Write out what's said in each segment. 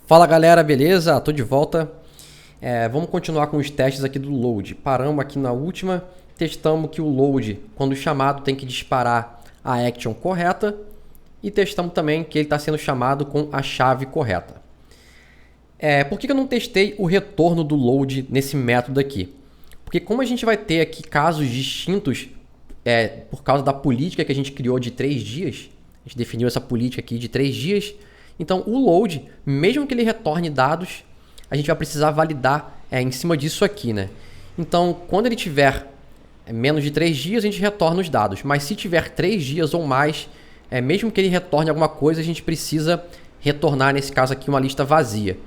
Fala galera, beleza? Tô de volta. Vamos continuar com os testes aqui do load. Paramos aqui na última, testamos que o load, quando chamado, tem que disparar a action correta e testamos também que ele está sendo chamado com a chave correta. Por que eu não testei o retorno do load nesse método aqui? Porque como a gente vai ter aqui casos distintos por causa da política que a gente criou de 3 dias, a gente definiu essa política aqui de 3 dias, então o load, mesmo que ele retorne dados, a gente vai precisar validar em cima disso aqui, né? Então, quando ele tiver menos de 3 dias, a gente retorna os dados. Mas se tiver 3 dias ou mais, mesmo que ele retorne alguma coisa, a gente precisa retornar, nesse caso aqui, uma lista vazia.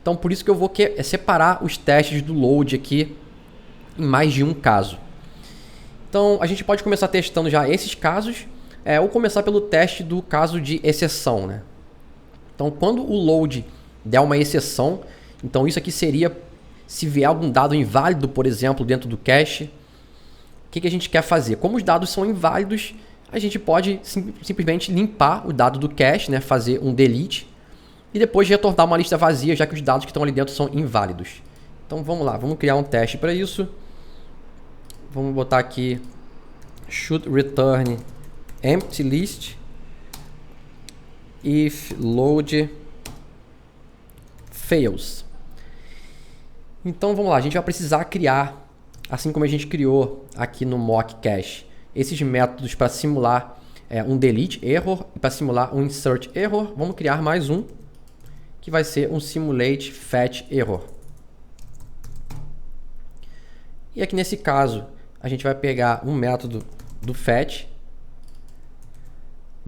Então, por isso que eu vou separar os testes do load aqui em mais de um caso. Então, a gente pode começar testando já esses casos, ou começar pelo teste do caso de exceção, né? Então, quando o load der uma exceção, então isso aqui seria se vier algum dado inválido, por exemplo, dentro do cache. O que a gente quer fazer? Como os dados são inválidos, a gente pode simplesmente limpar o dado do cache, né? Fazer um delete e depois retornar uma lista vazia, já que os dados que estão ali dentro são inválidos. Então vamos lá, vamos criar um teste para isso. Vamos botar aqui should return empty list if load fails. Então vamos lá, a gente vai precisar criar, assim como a gente criou aqui no mock cache, esses métodos para simular um delete error e para simular um insert error. Vamos criar mais um, que vai ser um simulate fetch error. E aqui nesse caso, a gente vai pegar um método do fetch,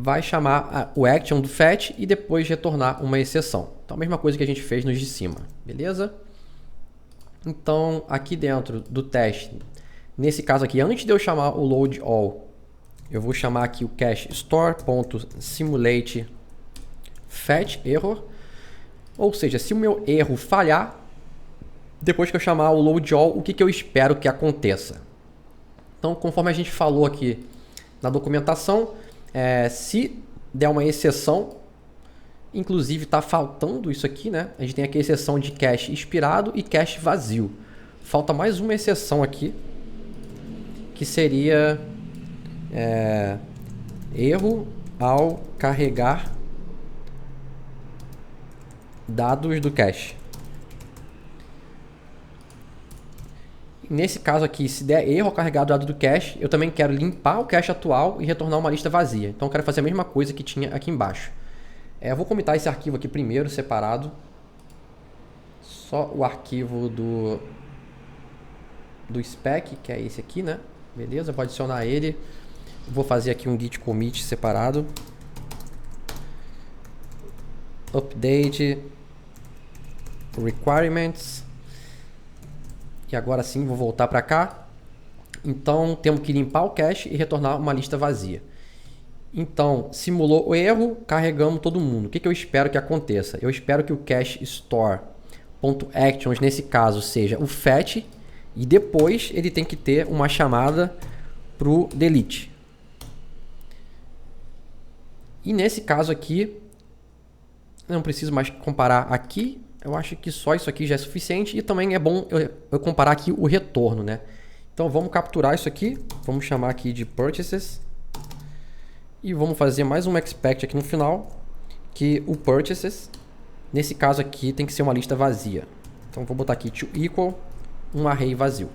vai chamar o action do fetch e depois retornar uma exceção. Então, a mesma coisa que a gente fez nos de cima, beleza? Então, aqui dentro do teste, nesse caso aqui, antes de eu chamar o load all, eu vou chamar aqui o cache store.simulate fetch error. Ou seja, se o meu erro falhar, depois que eu chamar o load all, o que eu espero que aconteça? Então, conforme a gente falou aqui na documentação, se der uma exceção, inclusive está faltando isso aqui, né? A gente tem aqui a exceção de cache expirado e cache vazio. Falta mais uma exceção aqui, que seria erro ao carregar dados do cache. Nesse caso aqui, se der erro ao carregar dado do cache, eu também quero limpar o cache atual e retornar uma lista vazia. Então eu quero fazer a mesma coisa que tinha aqui embaixo. Eu vou comitar esse arquivo aqui primeiro, separado. Só o arquivo do spec, que é esse aqui, né? Beleza, vou adicionar ele. Vou fazer aqui um git commit separado. Update requirements. E agora sim, vou voltar para cá. Então, temos que limpar o cache e retornar uma lista vazia. Então, simulou o erro, carregamos todo mundo. O que eu espero que aconteça? Eu espero que o cache store.actions, nesse caso, seja o fetch. E depois ele tem que ter uma chamada para o delete. E nesse caso aqui, não preciso mais comparar aqui. Eu acho que só isso aqui já é suficiente e também é bom eu comparar aqui o retorno, né? Então vamos capturar isso aqui, vamos chamar aqui de purchases e vamos fazer mais um expect aqui no final, que o purchases, nesse caso aqui, tem que ser uma lista vazia. Então vou botar aqui to equal um array vazio.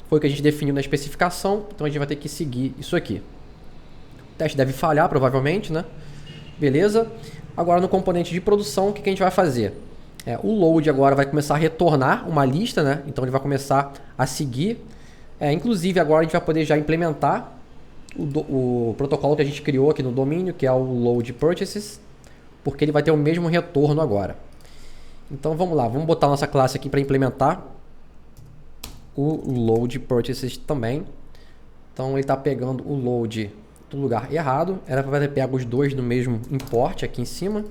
Foi o que a gente definiu na especificação, então a gente vai ter que seguir isso aqui. O teste deve falhar provavelmente, né? Beleza? Agora no componente de produção, o que a gente vai fazer? O load agora vai começar a retornar uma lista, né? Então ele vai começar a seguir. Inclusive agora a gente vai poder já implementar o protocolo que a gente criou aqui no domínio, que é o load purchases, porque ele vai ter o mesmo retorno agora. Então vamos lá, vamos botar nossa classe aqui para implementar o load purchases também. Então ele está pegando o load do lugar errado, era para ter pego os dois no mesmo import aqui em cima.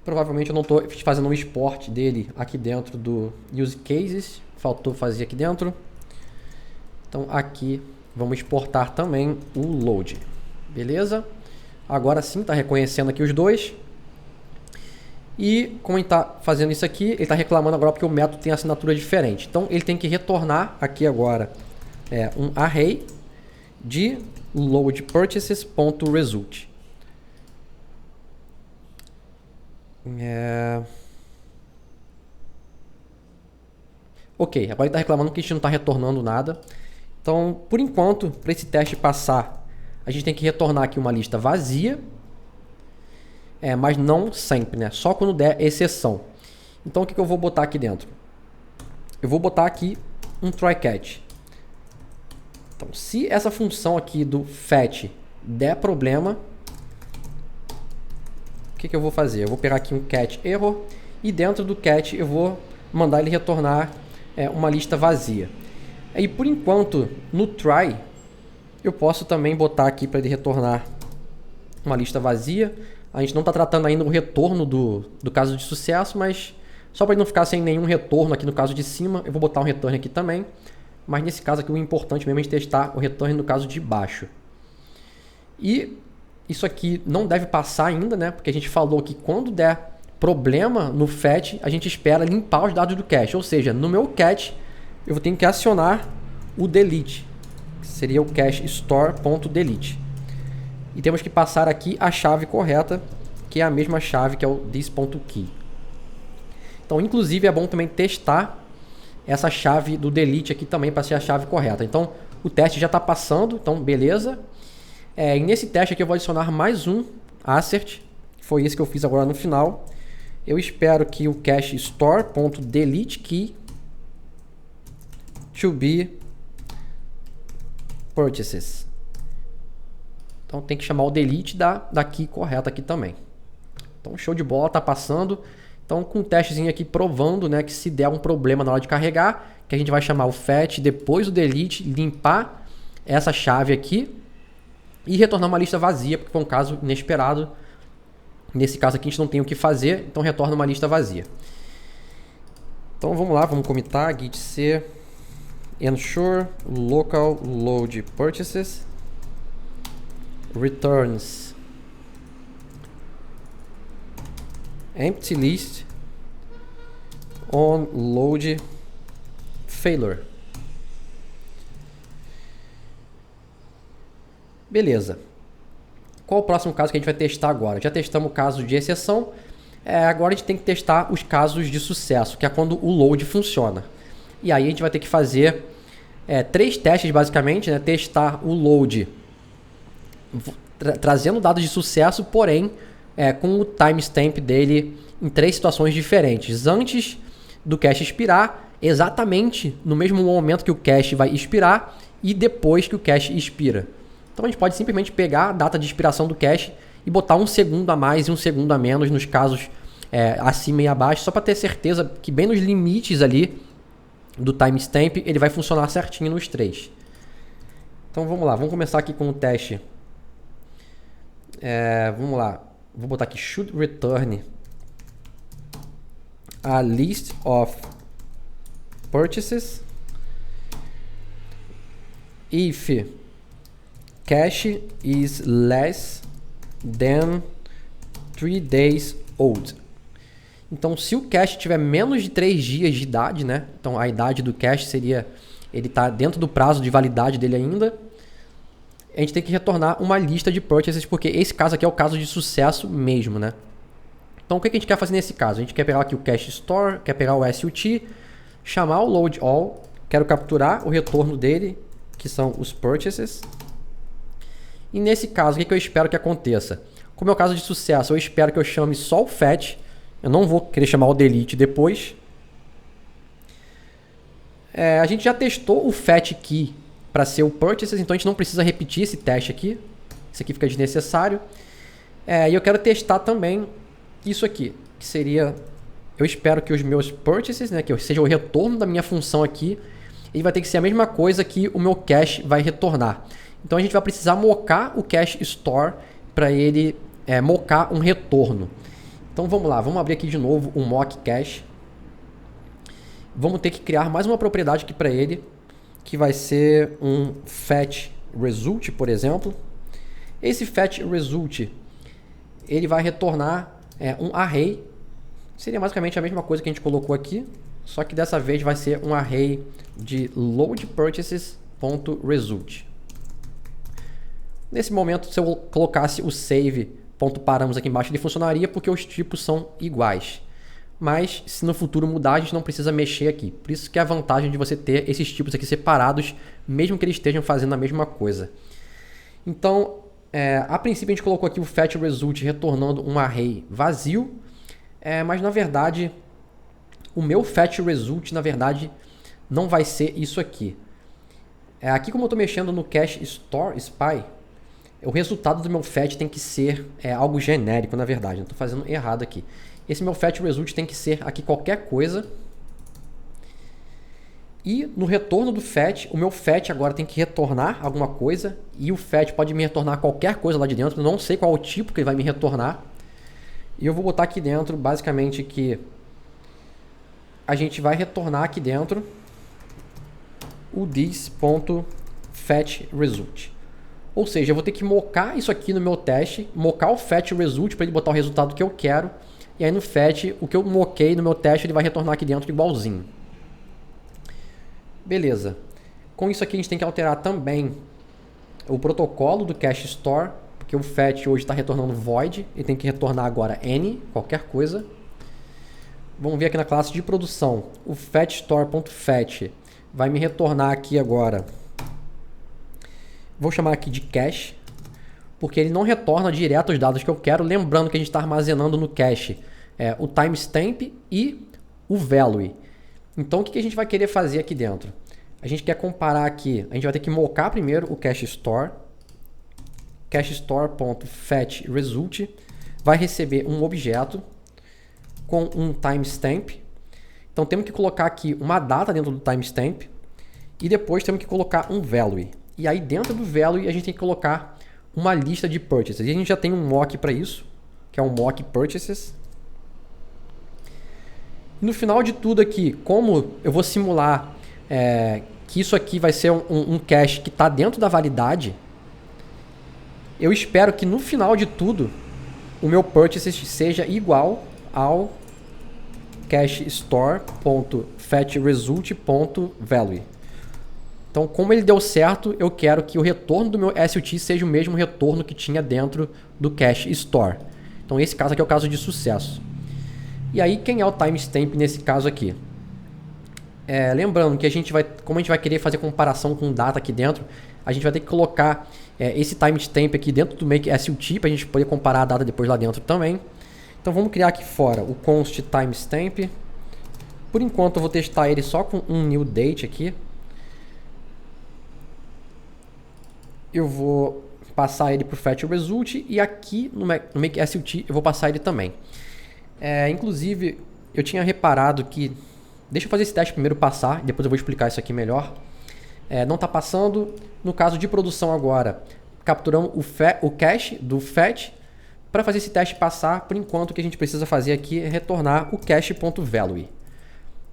Provavelmente eu não estou fazendo um export dele aqui dentro do use cases, faltou fazer aqui dentro. Então aqui vamos exportar também o load, beleza? Agora sim está reconhecendo aqui os dois. E como ele está fazendo isso aqui, ele está reclamando agora porque o método tem assinatura diferente. Então ele tem que retornar aqui agora um array de loadPurchases.result. Ok, agora ele está reclamando que a gente não está retornando nada. Então, por enquanto, para esse teste passar, a gente tem que retornar aqui uma lista vazia. Mas não sempre, né? Só quando der exceção. Então, o que eu vou botar aqui dentro? Eu vou botar aqui um try-catch. Então, se essa função aqui do fetch der problema, o que eu vou fazer? Eu vou pegar aqui um catch error e dentro do catch eu vou mandar ele retornar uma lista vazia. E por enquanto, no try, eu posso também botar aqui para ele retornar uma lista vazia. A gente não está tratando ainda o retorno do caso de sucesso, mas só para ele não ficar sem nenhum retorno aqui no caso de cima, eu vou botar um return aqui também. Mas nesse caso aqui o importante mesmo é a gente testar o return no caso de baixo. E isso aqui não deve passar ainda, né? Porque a gente falou que quando der problema no fetch, a gente espera limpar os dados do cache. Ou seja, no meu catch, eu tenho que acionar o delete, que seria o cache store.delete. E temos que passar aqui a chave correta, que é a mesma chave que é o this.key. Então, inclusive, é bom também testar essa chave do delete aqui também para ser a chave correta. Então, o teste já está passando, então beleza. E nesse teste aqui eu vou adicionar mais um assert, que foi esse que eu fiz agora no final. Eu espero que o cache store.deleteKey to be purchases. Então tem que chamar o delete da key correta aqui também. Então show de bola, tá passando. Então com um testezinho aqui provando, né, que se der um problema na hora de carregar, que a gente vai chamar o fetch, depois o delete, limpar essa chave aqui e retornar uma lista vazia, porque foi um caso inesperado. Nesse caso aqui a gente não tem o que fazer, então retorna uma lista vazia. Então vamos lá, vamos comitar git c ensure local load purchases returns empty list on load failure. Beleza. Qual o próximo caso que a gente vai testar agora? Já testamos o caso de exceção. Agora a gente tem que testar os casos de sucesso, que é quando o load funciona. E aí a gente vai ter que fazer 3 testes basicamente, né? Testar o load trazendo dados de sucesso, porém com o timestamp dele em 3 situações diferentes. Antes do cache expirar, exatamente no mesmo momento que o cache vai expirar e depois que o cache expira. Então a gente pode simplesmente pegar a data de expiração do cache e botar 1 segundo a mais e 1 segundo a menos nos casos acima e abaixo, só para ter certeza que bem nos limites ali do timestamp ele vai funcionar certinho nos 3. Então vamos lá, vamos começar aqui com o teste. Vamos lá, vou botar aqui should return a list of purchases if cache is less than 3 days old. Então, se o cache tiver menos de 3 dias de idade, né? Então, a idade do cache seria... Ele está dentro do prazo de validade dele ainda. A gente tem que retornar uma lista de purchases, porque esse caso aqui é o caso de sucesso mesmo, né? Então, o que a gente quer fazer nesse caso? A gente quer pegar aqui o cache store, quer pegar o SUT, chamar o load all, quero capturar o retorno dele, que são os purchases. E nesse caso, o que eu espero que aconteça? Como é o caso de sucesso, eu espero que eu chame só o fetch. Eu não vou querer chamar o delete depois. A gente já testou o fetch key para ser o purchases, então a gente não precisa repetir esse teste aqui. Isso aqui fica desnecessário. E eu quero testar também isso aqui, que seria... Eu espero que os meus purchases, né, que seja o retorno da minha função aqui, ele vai ter que ser a mesma coisa que o meu cache vai retornar. Então a gente vai precisar mocar o cache store para ele mocar um retorno. Então vamos lá, vamos abrir aqui de novo o mock cache. Vamos ter que criar mais uma propriedade aqui para ele, que vai ser um fetch result, por exemplo. Esse fetch result, ele vai retornar um array Seria basicamente a mesma coisa que a gente colocou aqui, só que dessa vez vai ser um array de loadPurchases.result. Nesse momento, se eu colocasse o save.paramos aqui embaixo, ele funcionaria porque os tipos são iguais. Mas se no futuro mudar, a gente não precisa mexer aqui. Por isso que é a vantagem de você ter esses tipos aqui separados, mesmo que eles estejam fazendo a mesma coisa. Então, a princípio a gente colocou aqui o fetchResult retornando um array vazio, mas na verdade o meu fetchResult na verdade não vai ser isso aqui. Aqui como eu estou mexendo no cache store spy, o resultado do meu fetch tem que ser algo genérico na verdade, eu estou fazendo errado aqui. Esse meu fetchResult tem que ser aqui qualquer coisa. E no retorno do fetch, o meu fetch agora tem que retornar alguma coisa. E o fetch pode me retornar qualquer coisa lá de dentro. Eu não sei qual o tipo que ele vai me retornar. E eu vou botar aqui dentro, basicamente, que a gente vai retornar aqui dentro o this.fetchResult. Ou seja, eu vou ter que mocar isso aqui no meu teste, mocar o fetchResult para ele botar o resultado que eu quero. E aí no fetch, o que eu moquei no meu teste, ele vai retornar aqui dentro igualzinho. Beleza. Com isso aqui a gente tem que alterar também o protocolo do cache store, porque o fetch hoje está retornando void, e tem que retornar agora any, qualquer coisa. Vamos ver aqui na classe de produção, o fetchStore.fetch vai me retornar aqui agora, vou chamar aqui de cache, porque ele não retorna direto os dados que eu quero, lembrando que a gente está armazenando no cache o timestamp e o value. Então o que a gente vai querer fazer aqui dentro? A gente quer comparar aqui, a gente vai ter que mocar primeiro o cache store, cachestore.fetchResult vai receber um objeto com um timestamp. Então temos que colocar aqui uma data dentro do timestamp e depois temos que colocar um value. E aí dentro do value a gente tem que colocar uma lista de purchases. E a gente já tem um mock para isso, que é um mock purchases. No final de tudo aqui, como eu vou simular que isso aqui vai ser um cache que está dentro da validade, eu espero que no final de tudo o meu purchases seja igual ao cachestore.fetchResult.value. Então, como ele deu certo, eu quero que o retorno do meu SUT seja o mesmo retorno que tinha dentro do cache store. Então, esse caso aqui é o caso de sucesso. E aí, quem é o timestamp nesse caso aqui? Lembrando que como a gente vai querer fazer comparação com data aqui dentro, a gente vai ter que colocar esse timestamp aqui dentro do make SUT para a gente poder comparar a data depois lá dentro também. Então, vamos criar aqui fora o const timestamp. Por enquanto, eu vou testar ele só com um new date aqui. Eu vou passar ele para o fetchResult e aqui no make SUT eu vou passar ele também. Inclusive, eu tinha reparado que... Deixa eu fazer esse teste primeiro passar, depois eu vou explicar isso aqui melhor. Não está passando. No caso de produção agora, capturamos o cache do fetch. Para fazer esse teste passar, por enquanto o que a gente precisa fazer aqui é retornar o cache.value.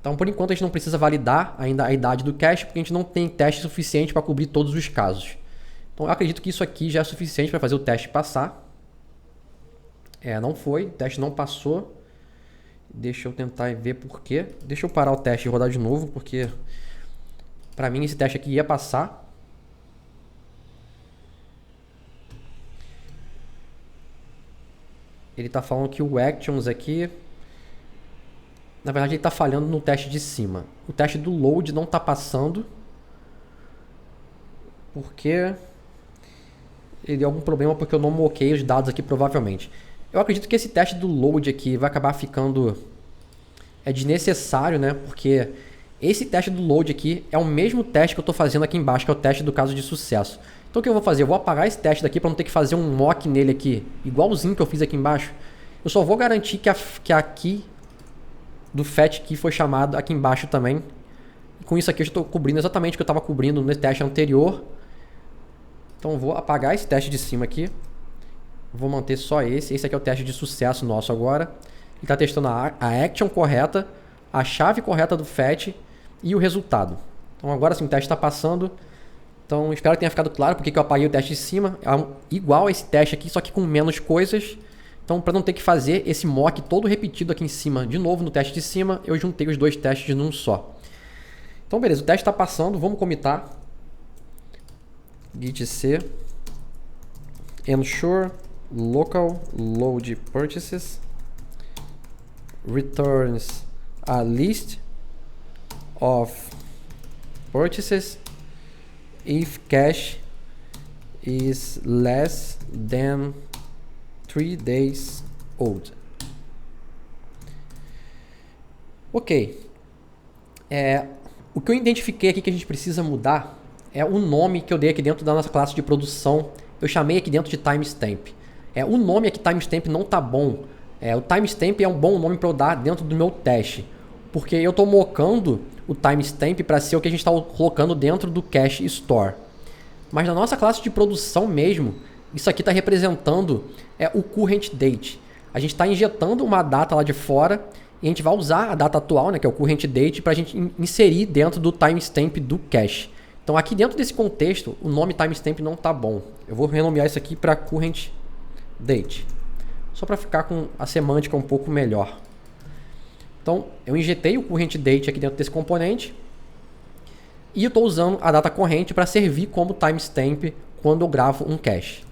Então, por enquanto, a gente não precisa validar ainda a idade do cache, porque a gente não tem teste suficiente para cobrir todos os casos. Então, eu acredito que isso aqui já é suficiente para fazer o teste passar. Não foi, o teste não passou. Deixa eu tentar ver por quê. Deixa eu parar o teste e rodar de novo, porque para mim esse teste aqui ia passar. Ele está falando que o actions aqui... Na verdade, ele está falhando no teste de cima. O teste do load não está passando. Porque ele deu algum problema porque eu não moquei os dados aqui provavelmente. Eu acredito que esse teste do load aqui vai acabar ficando desnecessário, né? Porque esse teste do load aqui é o mesmo teste que eu estou fazendo aqui embaixo, que é o teste do caso de sucesso. Então o que eu vou fazer? Eu vou apagar esse teste daqui para não ter que fazer um mock nele aqui, igualzinho que eu fiz aqui embaixo. Eu só vou garantir que a key do fetch key foi chamado aqui embaixo também. E com isso aqui eu estou cobrindo exatamente o que eu estava cobrindo no teste anterior. Então eu vou apagar esse teste de cima aqui. Vou manter só esse. Esse aqui é o teste de sucesso nosso agora. Ele está testando a action correta, a chave correta do fetch e o resultado. Então agora sim o teste está passando. Então espero que tenha ficado claro porque que eu apaguei o teste de cima. É igual a esse teste aqui, só que com menos coisas. Então, para não ter que fazer esse mock todo repetido aqui em cima, de novo no teste de cima, eu juntei os dois testes num só. Então, beleza, o teste está passando, vamos commitar. Git c ensure local load purchases returns a list of purchases if cache is less than 3 days old. Ok. O que eu identifiquei aqui que a gente precisa mudar é o nome que eu dei aqui dentro da nossa classe de produção. Eu chamei aqui dentro de timestamp. O nome aqui timestamp não tá bom. O timestamp é um bom nome para eu dar dentro do meu teste. Porque eu estou mocando o timestamp para ser o que a gente está colocando dentro do cache store. Mas na nossa classe de produção mesmo, isso aqui está representando o current date. A gente está injetando uma data lá de fora e a gente vai usar a data atual, né, que é o current date, para a gente inserir dentro do timestamp do cache. Então aqui dentro desse contexto, o nome timestamp não está bom. Eu vou renomear isso aqui para current date, só para ficar com a semântica um pouco melhor. Então eu injetei o current date aqui dentro desse componente e eu estou usando a data corrente para servir como timestamp quando eu gravo um cache.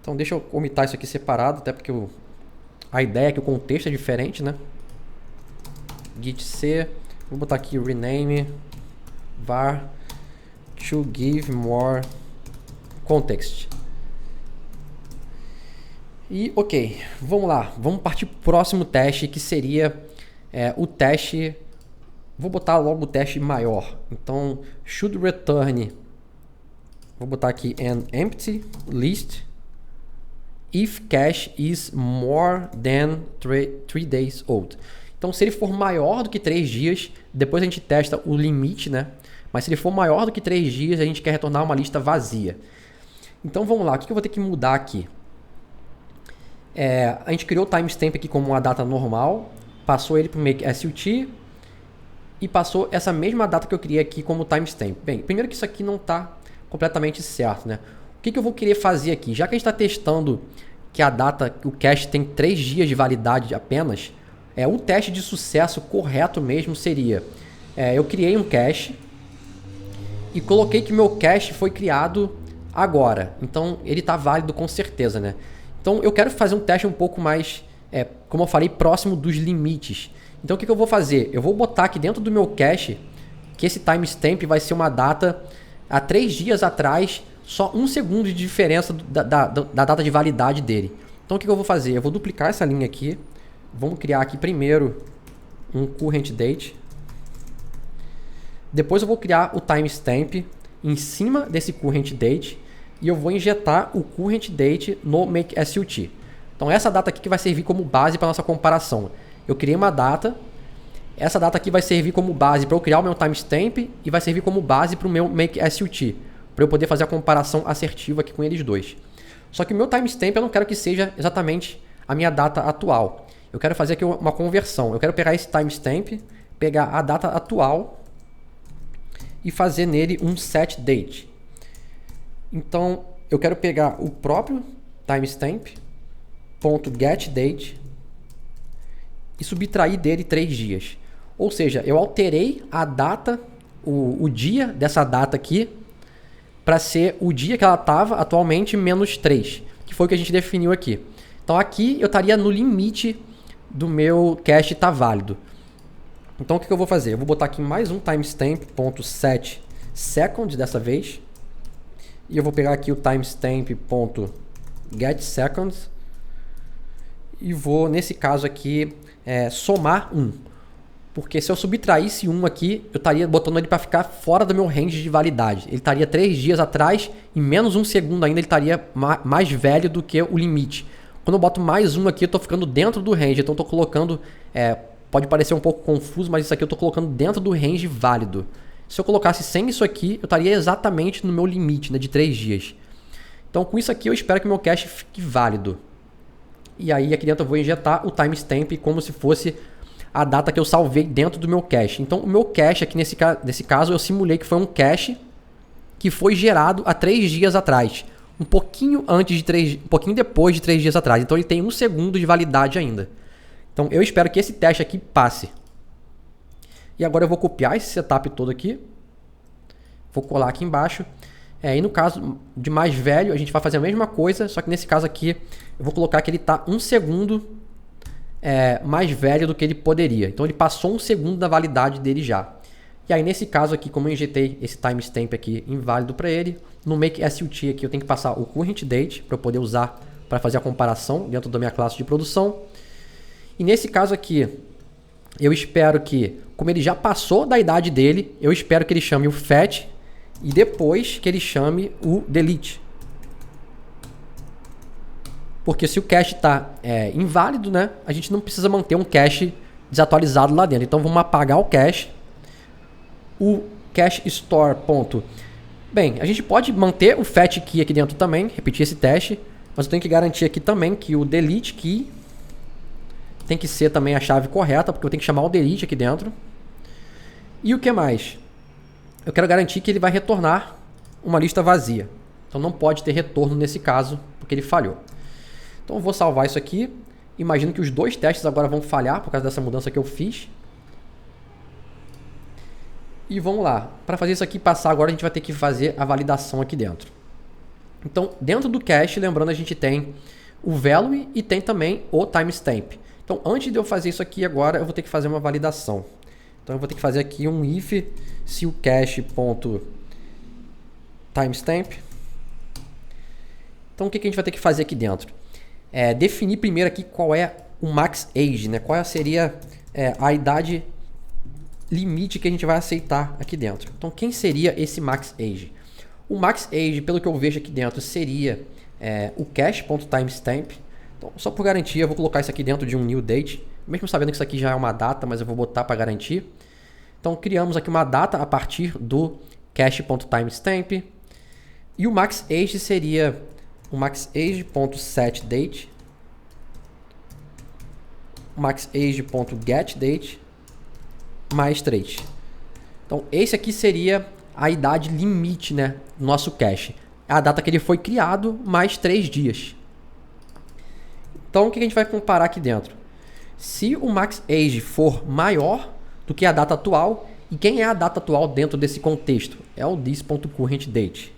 Então deixa eu omitir isso aqui separado, até porque a ideia é que o contexto é diferente, né? Git c, vou botar aqui rename var to give more context. E ok, vamos lá, vamos partir para o próximo teste, que seria o teste. Vou botar logo o teste maior. Então should return, vou botar aqui an empty list if cache is more than 3 days old. Então se ele for maior do que 3 dias, depois a gente testa o limite, né? Mas se ele for maior do que 3 dias, a gente quer retornar uma lista vazia. Então vamos lá, o que eu vou ter que mudar aqui? A gente criou o timestamp aqui como uma data normal, passou ele para o make SUT e passou essa mesma data que eu criei aqui como timestamp. Bem, primeiro que isso aqui não está completamente certo, né? O que eu vou querer fazer aqui? Já que a gente está testando que a data, o cache tem 3 dias de validade apenas, o teste de sucesso correto mesmo seria, eu criei um cache e coloquei que meu cache foi criado agora. Então ele está válido com certeza, né? Então eu quero fazer um teste um pouco mais, como eu falei, próximo dos limites. Então o que eu vou fazer? Eu vou botar aqui dentro do meu cache que esse timestamp vai ser uma data há 3 dias atrás, só 1 segundo de diferença da data de validade dele. Então o que eu vou fazer? Eu vou duplicar essa linha aqui. Vamos criar aqui primeiro um current date. Depois eu vou criar o timestamp em cima desse current date e eu vou injetar o current date no make SUT. Então essa data aqui que vai servir como base para nossa comparação. Eu criei uma data, essa data aqui vai servir como base para eu criar o meu timestamp e vai servir como base para o meu make SUT, para eu poder fazer a comparação assertiva aqui com eles dois. Só que o meu timestamp eu não quero que seja exatamente a minha data atual. Eu quero fazer aqui uma conversão. Eu quero pegar esse timestamp, pegar a data atual e fazer nele um set date. Então eu quero pegar o próprio timestamp.getDate e subtrair dele 3 dias. Ou seja, eu alterei a data, o dia dessa data aqui, para ser o dia que ela estava atualmente menos 3, que foi o que a gente definiu aqui. Então aqui eu estaria no limite do meu cache estar válido. Então o que eu vou fazer? Eu vou botar aqui mais um timestamp.setSecond dessa vez. E eu vou pegar aqui o timestamp.getSeconds e vou, nesse caso aqui, somar 1. Porque se eu subtraísse 1 aqui, eu estaria botando ele para ficar fora do meu range de validade. Ele estaria 3 dias atrás e menos 1 segundo ainda ele estaria mais velho do que o limite. Quando eu boto mais 1 aqui, eu estou ficando dentro do range. Então eu estou colocando, pode parecer um pouco confuso, mas isso aqui eu estou colocando dentro do range válido. Se eu colocasse sem isso aqui, eu estaria exatamente no meu limite, né, de 3 dias. Então com isso aqui eu espero que o meu cache fique válido. E aí aqui dentro eu vou injetar o timestamp como se fosse a data que eu salvei dentro do meu cache. Então o meu cache aqui nesse caso eu simulei que foi um cache que foi gerado há 3 dias atrás. um pouquinho um pouquinho depois de 3 dias atrás. Então ele tem 1 segundo de validade ainda. Então eu espero que esse teste aqui passe. E agora eu vou copiar esse setup todo aqui. Vou colar aqui embaixo. E no caso de mais velho, a gente vai fazer a mesma coisa, só que nesse caso aqui eu vou colocar que ele está 1 segundo mais velho do que ele poderia. Então ele passou 1 segundo da validade dele já. E aí nesse caso aqui, como eu injetei esse timestamp aqui inválido para ele, no make SUT aqui eu tenho que passar o current date para eu poder usar para fazer a comparação dentro da minha classe de produção. E nesse caso aqui, eu espero que, como ele já passou da idade dele, eu espero que ele chame o fetch e depois que ele chame o delete. Porque se o cache está inválido, né, a gente não precisa manter um cache desatualizado lá dentro. Então vamos apagar o cache. O cache store. Bem, a gente pode manter o fetch key aqui dentro também, repetir esse teste, mas eu tenho que garantir aqui também que o delete key tem que ser também a chave correta, porque eu tenho que chamar o delete aqui dentro. E o que mais? Eu quero garantir que ele vai retornar uma lista vazia. Então não pode ter retorno nesse caso, porque ele falhou. Então eu vou salvar isso aqui. Imagino que os 2 testes agora vão falhar por causa dessa mudança que eu fiz. E vamos lá. Para fazer isso aqui passar agora, a gente vai ter que fazer a validação aqui dentro. Então, dentro do cache, lembrando, a gente tem o value e tem também o timestamp. Então, antes de eu fazer isso aqui agora, eu vou ter que fazer uma validação. Então, eu vou ter que fazer aqui um if se o cache.timestamp. Então, o que a gente vai ter que fazer aqui dentro? Definir primeiro aqui qual é o max age, né? Qual seria a idade limite que a gente vai aceitar aqui dentro. Então, quem seria esse max age? O max age, pelo que eu vejo aqui dentro, seria o cache.timestamp. Então, só por garantia, eu vou colocar isso aqui dentro de um new date, mesmo sabendo que isso aqui já é uma data, mas eu vou botar para garantir. Então, criamos aqui uma data a partir do cache.timestamp. E o max age seria o maxage.setDate, maxage.getDate mais 3. Então, esse aqui seria a idade limite, né, do nosso cache. É a data que ele foi criado, mais 3 dias. Então, o que a gente vai comparar aqui dentro? Se o max age for maior do que a data atual, e quem é a data atual dentro desse contexto? É o this.currentDate.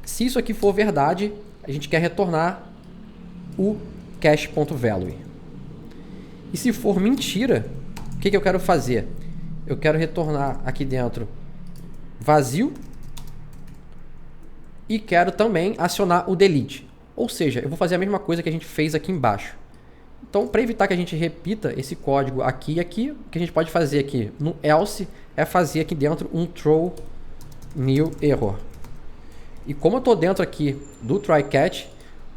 Se isso aqui for verdade, a gente quer retornar o cache.value. E se for mentira, o que eu quero fazer? Eu quero retornar aqui dentro vazio e quero também acionar o delete. Ou seja, eu vou fazer a mesma coisa que a gente fez aqui embaixo. Então, para evitar que a gente repita esse código aqui e aqui, o que a gente pode fazer aqui no else é fazer aqui dentro um throw new error. E como eu estou dentro aqui do try catch,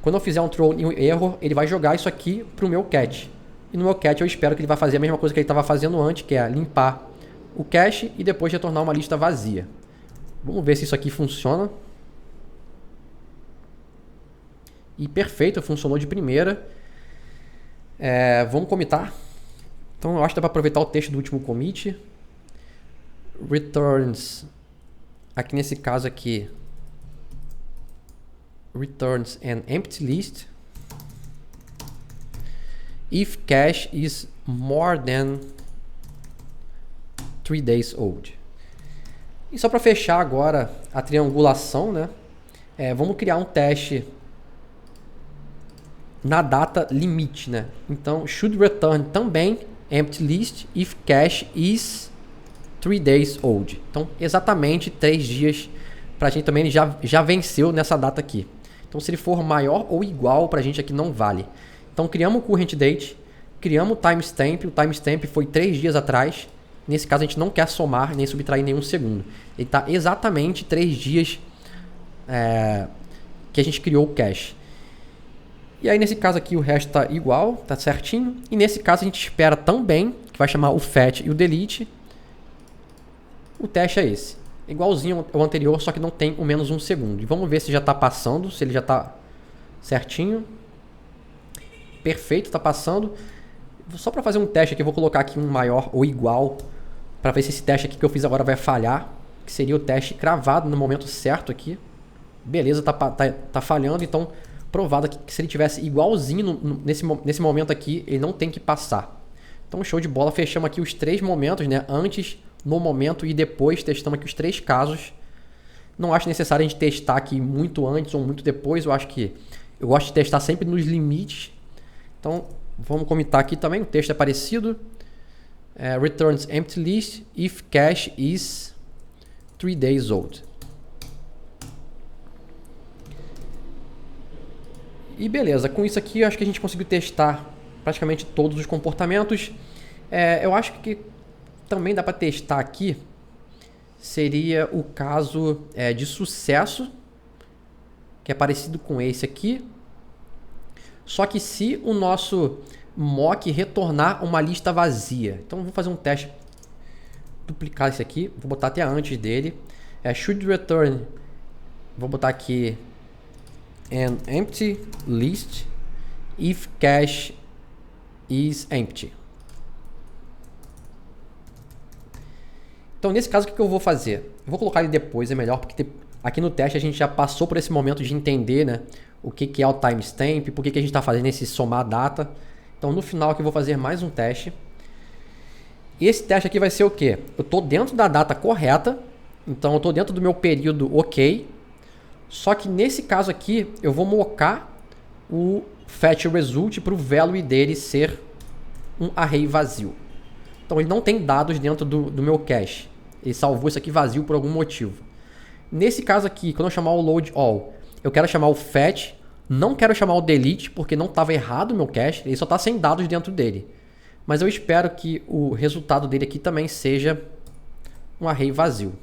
quando eu fizer um throw new error, ele vai jogar isso aqui para o meu catch. E no meu catch eu espero que ele vai fazer a mesma coisa que ele estava fazendo antes, que é limpar o cache e depois retornar uma lista vazia. Vamos ver se isso aqui funciona. E perfeito, funcionou de primeira. Vamos commitar. Então eu acho que dá para aproveitar o texto do último commit. Returns. Aqui nesse caso aqui. Returns an empty list. If cache is more than 3 days old. E só para fechar agora a triangulação, né? Vamos criar um teste na data limite, né? Então, should return também empty list if cache is 3 days old. Então, exatamente 3 dias para a gente também. Ele já venceu nessa data aqui. Então, se ele for maior ou igual, para a gente aqui não vale. Então, criamos o current date, criamos o timestamp. O timestamp foi 3 dias atrás. Nesse caso, a gente não quer somar nem subtrair nenhum segundo. Ele está exatamente 3 dias que a gente criou o cache. E aí, nesse caso aqui, o resto está igual, está certinho. E nesse caso, a gente espera também, que vai chamar o fetch e o delete. O teste é esse. Igualzinho ao anterior, só que não tem o menos 1 segundo. E vamos ver se já está passando, se ele já está certinho. Perfeito, está passando. Só para fazer um teste aqui, eu vou colocar aqui um maior ou igual, para ver se esse teste aqui que eu fiz agora vai falhar. que seria o teste cravado no momento certo aqui. Beleza, tá falhando, então provado que se ele tivesse igualzinho nesse momento aqui, ele não tem que passar. Então show de bola, fechamos aqui os 3 momentos, né? Antes, no momento e depois, testamos aqui os 3 casos. Não acho necessário a gente testar aqui muito antes ou muito depois, eu gosto de testar sempre nos limites. Então vamos comentar aqui também, o texto é parecido. Returns empty list if cache is 3 days old. E beleza, com isso aqui eu acho que a gente conseguiu testar praticamente todos os comportamentos. Eu acho que também dá para testar aqui, seria o caso de sucesso, que é parecido com esse aqui. Só que se o nosso mock retornar uma lista vazia. Então vou fazer um teste, duplicar esse aqui, vou botar até antes dele. Should return, vou botar aqui an empty list if cache is empty. Então nesse caso o que eu vou fazer? Eu vou colocar ele depois, é melhor, porque aqui no teste a gente já passou por esse momento de entender, né, o que é o timestamp, por que a gente está fazendo esse somar data. Então no final aqui eu vou fazer mais um teste. E esse teste aqui vai ser o quê? Eu estou dentro da data correta, então eu estou dentro do meu período ok. Só que nesse caso aqui eu vou mocar o fetch result para o value dele ser um array vazio. Então ele não tem dados dentro do meu cache. Ele salvou isso aqui vazio por algum motivo. Nesse caso aqui, quando eu chamar o load all, eu quero chamar o fetch, não quero chamar o delete, porque não estava errado o meu cache, ele só está sem dados dentro dele. Mas eu espero que o resultado dele aqui também seja um array vazio.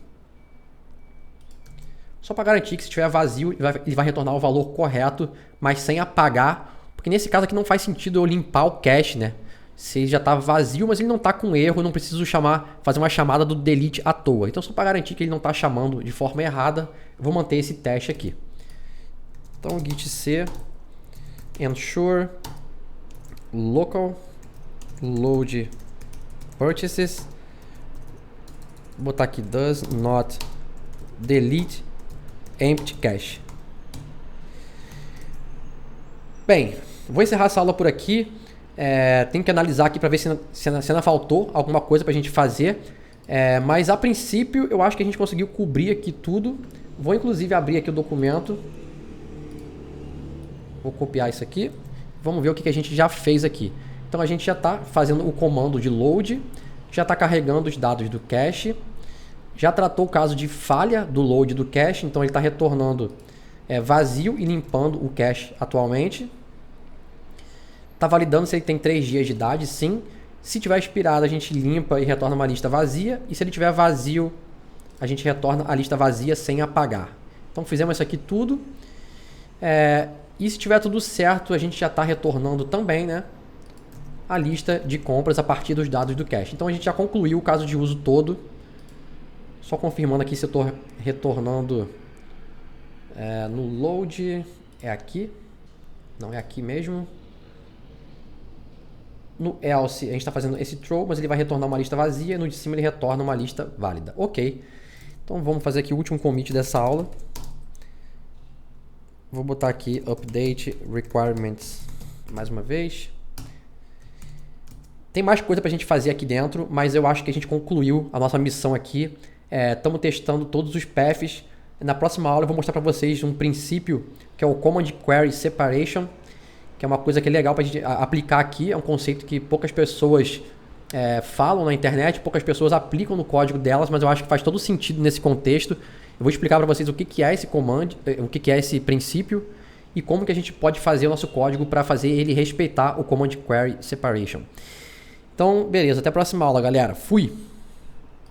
Só para garantir que se estiver vazio, ele vai retornar o valor correto, mas sem apagar, porque nesse caso aqui não faz sentido eu limpar o cache, né? Se ele já está vazio, mas ele não está com erro, eu não preciso fazer uma chamada do delete à toa. Então só para garantir que ele não está chamando de forma errada, eu vou manter esse teste aqui. Então git c ensure local load purchases, vou botar aqui does not delete empty cache. Bem, vou encerrar essa aula por aqui. Tem que analisar aqui para ver se ainda faltou alguma coisa para a gente fazer. Mas a princípio eu acho que a gente conseguiu cobrir aqui tudo. Vou inclusive abrir aqui o documento. Vou copiar isso aqui. Vamos ver o que a gente já fez aqui. Então a gente já está fazendo o comando de load. Já está carregando os dados do cache. Já tratou o caso de falha do load do cache. Então ele está retornando vazio e limpando o cache atualmente. Está validando se ele tem 3 dias de idade, sim. Se tiver expirado, a gente limpa e retorna uma lista vazia. E se ele tiver vazio, a gente retorna a lista vazia sem apagar. Então fizemos isso aqui tudo. E se tiver tudo certo, a gente já está retornando também, né, a lista de compras a partir dos dados do cache. Então a gente já concluiu o caso de uso todo. Só confirmando aqui se eu estou retornando no load. É aqui. Não é aqui mesmo. No else a gente está fazendo esse throw, mas ele vai retornar uma lista vazia. No de cima ele retorna uma lista válida. Ok. Então vamos fazer aqui o último commit dessa aula. Vou botar aqui update requirements mais uma vez. Tem mais coisa para a gente fazer aqui dentro, mas eu acho que a gente concluiu a nossa missão aqui. Estamos testando todos os paths. Na próxima aula eu vou mostrar para vocês um princípio que é o Command Query Separation, que é uma coisa que é legal para a gente aplicar aqui. É um conceito que poucas pessoas falam na internet, poucas pessoas aplicam no código delas, mas eu acho que faz todo sentido nesse contexto. Eu vou explicar para vocês o que é esse command, o que é esse princípio e como que a gente pode fazer o nosso código para fazer ele respeitar o Command Query Separation. Então, beleza, até a próxima aula, galera. Fui!